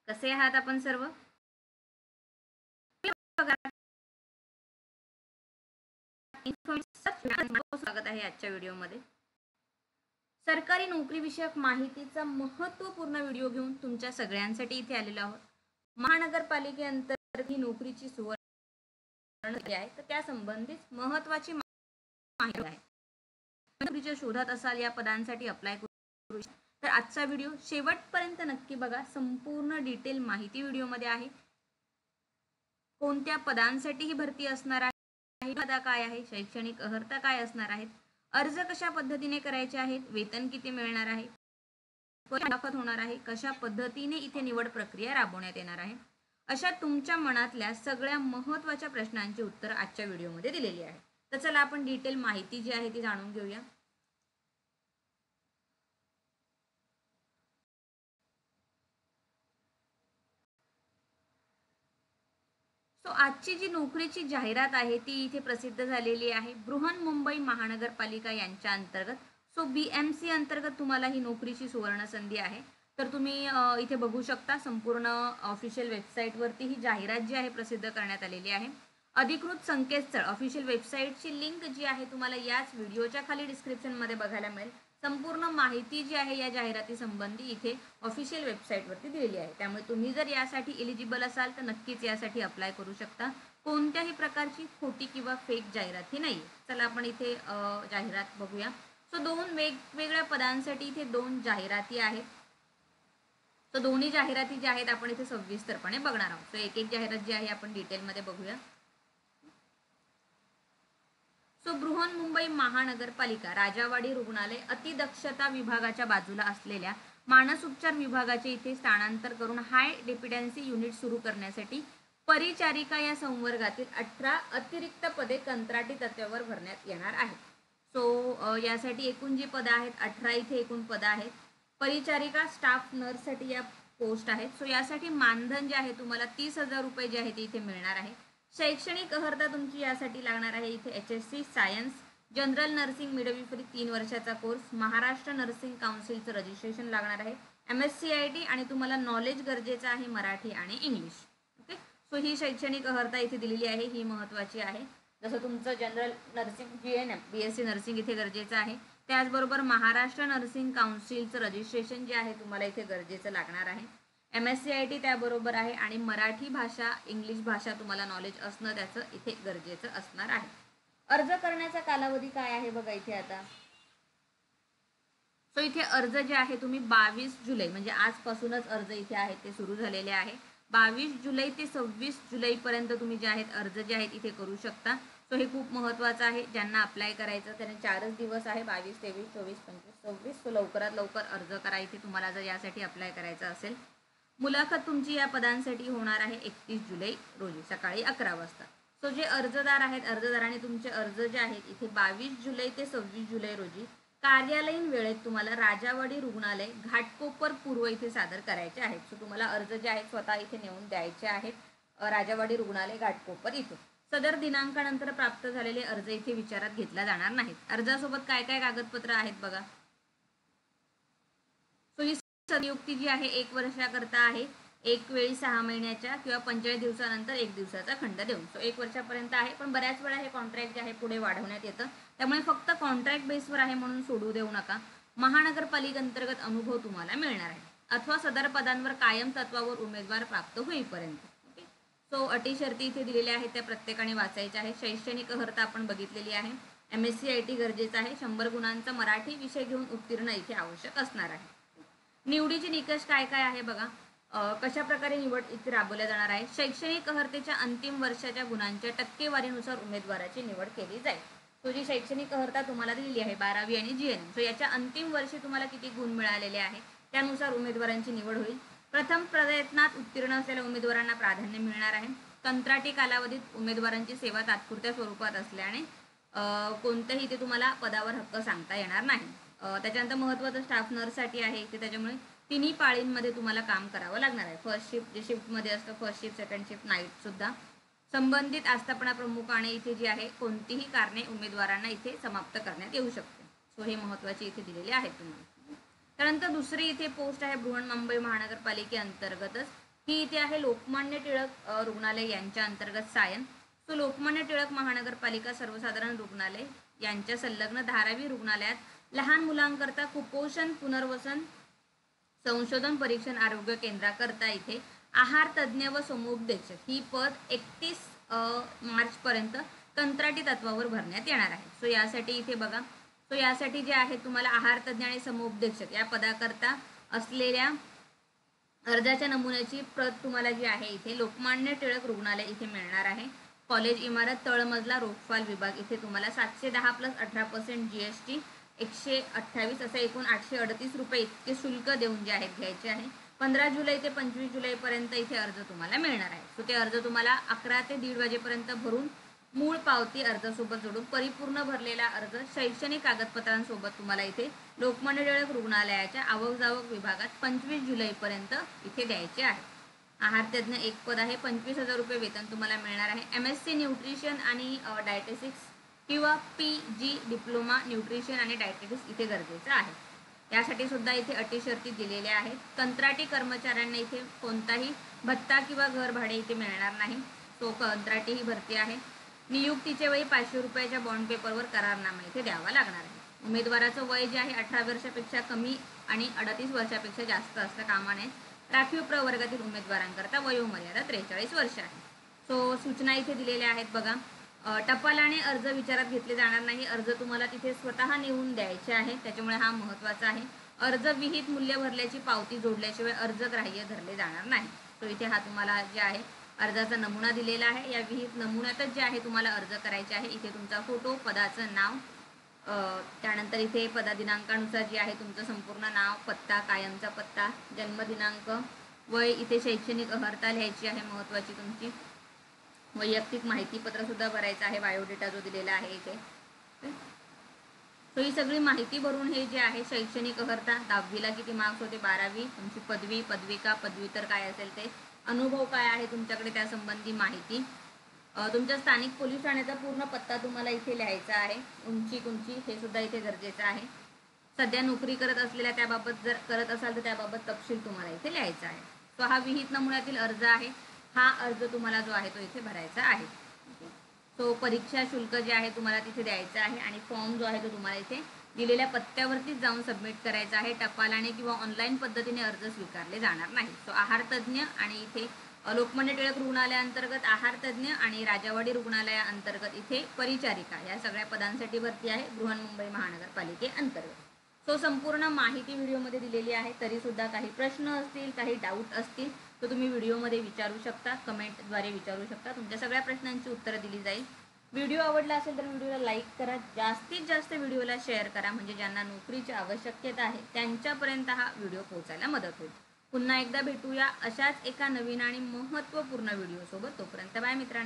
कसे आहात आपण सर्व? स्वागत आहे आजच्या व्हिडिओमध्ये. सरकारी नोकरी विषयक माहितीचा महत्त्वपूर्ण व्हिडिओ घेऊन तुमच्या सगळ्यांसाठी इथे आलेलो आहोत. महानगरपालिकेअंतर्गत ही नोकरीची सुवर्ण आहे, तर त्या संबंधित महत्त्वाची माहिती आहे. नोकरीच्या शोधात असाल, या पदांसाठी अप्लाय करू तर आजचा व्हिडिओ शेवटपर्यंत नक्की बघा. संपूर्ण डिटेल माहिती व्हिडिओमध्ये आहे. कोणत्या पदांसाठी ही भरती असणार आहे, पदा काय आहे, शैक्षणिक अर्हता काय असणार आहेत, अर्ज कशा पद्धतीने करायचे आहेत, वेतन किती मिळणार आहे, मुलाखत होणार आहे, कशा पद्धतीने इथे निवड प्रक्रिया राबवण्यात येणार आहे, अशा तुमच्या मनातल्या सगळ्या महत्त्वाच्या प्रश्नांची उत्तर आजच्या व्हिडिओमध्ये दिलेली आहे. तर चला आपण डिटेल माहिती जी आहे ती जाणून घेऊया. आजची जी नोकरीची जाहिरात आहे ती इथे प्रसिद्ध झालेली आहे. बृहन्मुंबई महानगरपालिका यांच्या अंतर्गत BMC अंतर्गत तुम्हाला ही नोकरीची सुवर्ण संधी आहे. तर तुम्ही इथे बघू शकता, संपूर्ण ऑफिशियल वेबसाईटवरती ही जाहिरात जी आहे प्रसिद्ध करण्यात आलेली आहे. अधिकृत संकेतस्थळ ऑफिशियल वेबसाईटची लिंक जी आहे तुम्हाला याच व्हिडिओच्या खाली डिस्क्रिप्शनमध्ये बघायला मिळेल. संपूर्ण माहिती जी आहे या जाहिराती संबंधी इथे ऑफिशियल वेबसाईटवरती दिलेली आहे. त्यामुळे तुम्ही जर यासाठी एलिजिबल असाल तर नक्कीच यासाठी अप्लाय करू शकता. कोणत्याही प्रकारची खोटी किंवा फेक जाहिरात ही नाही. चला आपण इथे जाहिरात बघूया. दोन वेगवेगळ्या पदांसाठी इथे दोन जाहिराती आहेत. दोन्ही जाहिराती ज्या आहेत आपण इथे सविस्तरपणे बघणार आहोत. एक एक जाहिरात जी आहे आपण डिटेलमध्ये बघूया. बृहन्मुंबई महानगरपालिका राजावाडी रुग्णालय अतिदक्षता विभागाच्या बाजूला असलेल्या मानस उपचार विभागाचे इथे स्थानांतर करून हाय डेप्युटन्सी युनिट सुरू करण्यासाठी परिचारिका या संवर्गातील 18 अतिरिक्त पदे कंत्राटी तत्त्वावर भरण्यात येणार आहेत. यासाठी एकूण जी पदं आहेत 18 इथे एकूण पदं आहेत. परिचारिका स्टाफ नर्ससाठी या पोस्ट आहेत. यासाठी मानधन जे आहे तुम्हाला 30,000 रुपये जे आहे ते इथे मिळणार आहे. शैक्षणिक अर्हता तुमची यासाठी लागणार आहे इथे HSC सायन्स, जनरल नर्सिंग मिडविफरी 3 वर्षाचा कोर्स, महाराष्ट्र नर्सिंग काउन्सिलचं रजिस्ट्रेशन लागणार आहे, MSCIT आणि तुम्हाला नॉलेज गरजेचं आहे मराठी आणि इंग्लिश. ओके, ही शैक्षणिक अर्हता इथे दिलेली आहे, ही महत्त्वाची आहे. जसं तुमचं general nursing GNM BSc nursing इथे गरजेचं आहे. त्याचबरोबर महाराष्ट्र नर्सिंग काउन्सिलचं रजिस्ट्रेशन जे आहे तुम्हाला इथे गरजेचं लागणार आहे. MSCIT त्याबरोबर आहे आणि मराठी भाषा इंग्लिश भाषा तुम्हाला नॉलेज असणं त्याचं इथे गरजेचं असणार आहे. अर्ज करण्याचा कालावधी काय आहे बघा इथे आता. इथे अर्ज जे आहे तुम्ही 22 जुलै म्हणजे आजपासूनच अर्ज इथे आहेत ते सुरू झालेले आहे. 22 जुलै ते 26 जुलैपर्यंत तुम्ही जे आहेत अर्ज जे आहेत इथे करू शकता. हे खूप महत्त्वाचं आहे. ज्यांना अप्लाय करायचं त्यांना 4च दिवस आहे, 22, 23, 24, 25, 26. लवकरात लवकर अर्ज करा इथे तुम्हाला जर यासाठी अप्लाय करायचं असेल. मुलाखत तुमची या पदांसाठी होणार आहे 31 जुलै रोजी सकाळी 11 वाजता. जे अर्जदार आहेत अर्जदारांनी तुमचे अर्ज जे आहेत इथे 22 जुलै ते 26 जुलै रोजी कार्यालयीन वेळेत तुम्हाला राजावाडी रुग्णालय घाटकोपर पूर्व इथे सादर करायचे आहेत. तुम्हाला अर्ज जे आहेत स्वतः इथे नेऊन द्यायचे आहेत राजावाडी रुग्णालय घाटकोपर इथे. सदर दिनांकानंतर प्राप्त झालेले अर्ज इथे विचारात घेतला जाणार नाहीत. अर्जासोबत काय काय कागदपत्र आहेत बघा. ही संयुक्ती जी आहे 1 वर्षाकरता आहे. एक वेळी 6 महिन्याच्या किंवा 45 दिवसानंतर 1 दिवसाचा खंड देऊन. 1 वर्षापर्यंत आहे, पण बऱ्याच वेळा हे कॉन्ट्रॅक्ट जे आहे पुढे वाढवण्यात येतं. त्यामुळे फक्त कॉन्ट्रॅक्ट बेसवर आहे म्हणून सोडू देऊ नका. महानगरपालिकेअंतर्गत अनुभव तुम्हाला मिळणार आहे अथवा सदर पदांवर कायम तत्वावर उमेदवार प्राप्त होईपर्यंत. ओके, अटी शर्ती इथे दिलेल्या आहेत त्या प्रत्येकाने वाचायच्या आहे. शैक्षणिक अर्हता आपण बघितलेली आहे. MSCIT गरजेचं आहे. 100 गुणांचा मराठी विषय घेऊन उत्तीर्ण इथे आवश्यक असणार आहे. निवडीचे निकष काय काय आहे बघा. कशा प्रकारे निवड इथे राबवल्या जाणार आहे. शैक्षणिक अर्हतेच्या अंतिम वर्षाच्या गुणांच्या टक्केवारीनुसार उमेदवाराची निवड केली जाईल. जी शैक्षणिक अर्हता तुम्हाला दिलेली आहे 12वी आणि GNM, याच्या अंतिम वर्षी तुम्हाला किती गुण मिळालेले आहे त्यानुसार उमेदवारांची निवड होईल. प्रथम प्रयत्नात उत्तीर्ण असलेल्या उमेदवारांना प्राधान्य मिळणार आहे. कंत्राटी कालावधीत उमेदवारांची सेवा तात्पुरत्या स्वरूपात असल्याने कोणत्याही इथे तुम्हाला पदावर हक्क सांगता येणार नाही. त्याच्यानंतर महत्त्वाचं स्टाफ नर्ससाठी आहे इथे. त्याच्यामुळे तिन्ही पाळींमध्ये तुम्हाला काम करावं लागणार आहे. फर्स्ट शिफ्ट जे शिफ्टमध्ये असतं, first shift, second shift, night सुद्धा. संबंधित आस्थापना प्रमुखाने इथे जी आहे कोणतीही कारणे उमेदवारांना इथे समाप्त करण्यात येऊ शकते. हे महत्त्वाचे इथे दिलेले आहेत तुम्हाला. त्यानंतर दुसरी इथे पोस्ट आहे बृहन्मुंबई महानगरपालिकेअंतर्गतच ही इथे आहे लोकमान्य टिळक रुग्णालय यांच्या अंतर्गत सायन. सो लोकमान्य टिळक महानगरपालिका सर्वसाधारण रुग्णालय यांच्या संलग्न धारावी रुग्णालयात लहान मुलांकरता कुपोषण पुनर्वसन संशोधन परीक्षण आरोग्य केंद्राकरता इथे आहार तज्ज्ञ व समुपदेशक ही पद 31 मार्च पर्यंत कंत्राटी तत्वावर भरण्यात येणार आहे. सो यासाठी इथे बघा, सो यासाठी जे आहे तुम्हाला आहार तज्ज्ञ आणि समुपदेशक या पदाकरता असलेल्या अर्जाच्या नमुन्याची प्रत तुम्हाला जी आहे इथे लोकमान्य टिळक रुग्णालय इथे मिळणार आहे. कॉलेज इमारत तळमजला रोगफाल विभाग इथे तुम्हाला 710 + 18% GST 128 असं एकूण 838 रुपये इतके शुल्क देऊन जे आहेत घ्यायचे आहे. 15 जुलै ते 25 जुलैपर्यंत इथे अर्ज तुम्हाला मिळणार आहे. सो ते अर्ज तुम्हाला 11 ते 1:30 वाजेपर्यंत भरून मूळ पावती अर्जासोबत जोडून परिपूर्ण भरलेला अर्ज शैक्षणिक कागदपत्रांसोबत तुम्हाला इथे लोकमान्य टिळक रुग्णालयाच्या आवक जावक विभागात 25 जुलैपर्यंत इथे द्यायचे आहे. आहार तज्ज्ञ एक पद आहे, 25,000 रुपये वेतन तुम्हाला मिळणार आहे. MSc न्यूट्रिशन आणि डायटेटिक्स किंवा PG डिप्लोमा न्यूट्रिशन आणि डायटेटिक्स इथे गरजेचं आहे. यासाठी सुद्धा इथे अटी शर्ती दिलेल्या आहेत. कंत्राटी कर्मचाऱ्यांना इथे कोणताही भत्ता किंवा घर भाडे इथे मिळणार नाही. तो कंत्राटी ही भरती आहे. नियुक्तीच्या वेळी 500 रुपयाच्या बॉन्ड पेपरवर करारनामा इथे द्यावा लागणार आहे. उमेदवाराचं वय जे आहे 18 वर्षापेक्षा कमी आणि 38 वर्षापेक्षा जास्त असता कामा नये. राखीव प्रवर्गातील उमेदवारांकरता वयोमर्यादा 43 वर्ष आहे. सो सूचना इथे दिलेल्या आहेत बघा. टपालाने अर्ज विचारात घेतले जाणार नाही. अर्ज तुम्हाला तिथे स्वतः नेऊन द्यायचे आहे, त्याच्यामुळे हा महत्त्वाचा आहे. अर्ज विहित मूल्य भरल्याची पावती जोडल्याशिवाय अर्ज ग्राह्य धरले जाणार नाही. तो इथे हा तुम्हाला जे आहे अर्जाचा नमुना दिलेला आहे. या विहित नमुन्यातच जे आहे तुम्हाला अर्ज करायचे आहे. इथे तुमचा फोटो, पदाचं नाव, त्यानंतर इथे पदादिनांकानुसार जे आहे तुमचं संपूर्ण नाव, पत्ता, कायमचा पत्ता, जन्मदिनांक, वय, इथे शैक्षणिक अर्हता लिहायची आहे महत्त्वाची तुमची. वैयक्तिक माहितीपत्र सुद्धा भरायचं आहे, बायोडेटा जो दिलेला आहे इथे. तो ही सगळी माहिती भरून हे जे आहे शैक्षणिक अर्हता, 10वीला किती मार्क्स होते, 12वी, तुमची पदवी, पदविका, पदव्युत्तर काय असेल ते, अनुभव काय आहे तुमच्याकडे त्यासंबंधी माहिती, तुमच्या स्थानिक पोलीस ठाण्याचा पूर्ण पत्ता तुम्हाला इथे लिहायचा आहे. उंची हे सुद्धा इथे गरजेचं आहे. सध्या नोकरी करत असलेल्या त्याबाबत जर करत असाल तर त्याबाबत तपशील तुम्हाला इथे लिहायचा आहे. तो हा विहित नमुन्यातील अर्ज आहे. हा अर्ज तुम्हाला जो आहे तो इथे भरायचा आहे. तो परीक्षा शुल्क जे आहे तुम्हाला तिथे द्यायचं आहे आणि फॉर्म जो आहे तो तुम्हाला इथे दिलेल्या पत्त्यावरतीच जाऊन सबमिट करायचा आहे. टपालाने किंवा ऑनलाईन पद्धतीने अर्ज स्वीकारले जाणार नाही. तो आहार तज्ज्ञ आणि इथे लोकमान्य टिळक रुग्णालयाअंतर्गत आहार तज्ज्ञ आणि राजावाडी रुग्णालयाअंतर्गत इथे परिचारिका या सगळ्या पदांसाठी भरती आहे बृहन्मुंबई महानगरपालिकेअंतर्गत. सो संपूर्ण माहिती व्हिडिओमध्ये दिलेली आहे. तरीसुद्धा काही प्रश्न असतील, काही डाऊट असतील तर तुम्ही व्हिडिओमध्ये विचारू शकता, कमेंटद्वारे विचारू शकता. तुमच्या सगळ्या प्रश्नांची उत्तरं दिली जाईल. व्हिडिओ आवडला असेल तर व्हिडिओला लाईक करा, जास्तीत जास्त व्हिडिओला शेअर करा, म्हणजे ज्यांना नोकरीची आवश्यकता आहे त्यांच्यापर्यंत हा व्हिडिओ पोहोचायला मदत होईल. पुन्हा एकदा भेटूया अशाच एका नवीन आणि महत्त्वपूर्ण व्हिडिओसोबत. तोपर्यंत बाय मित्रांनो.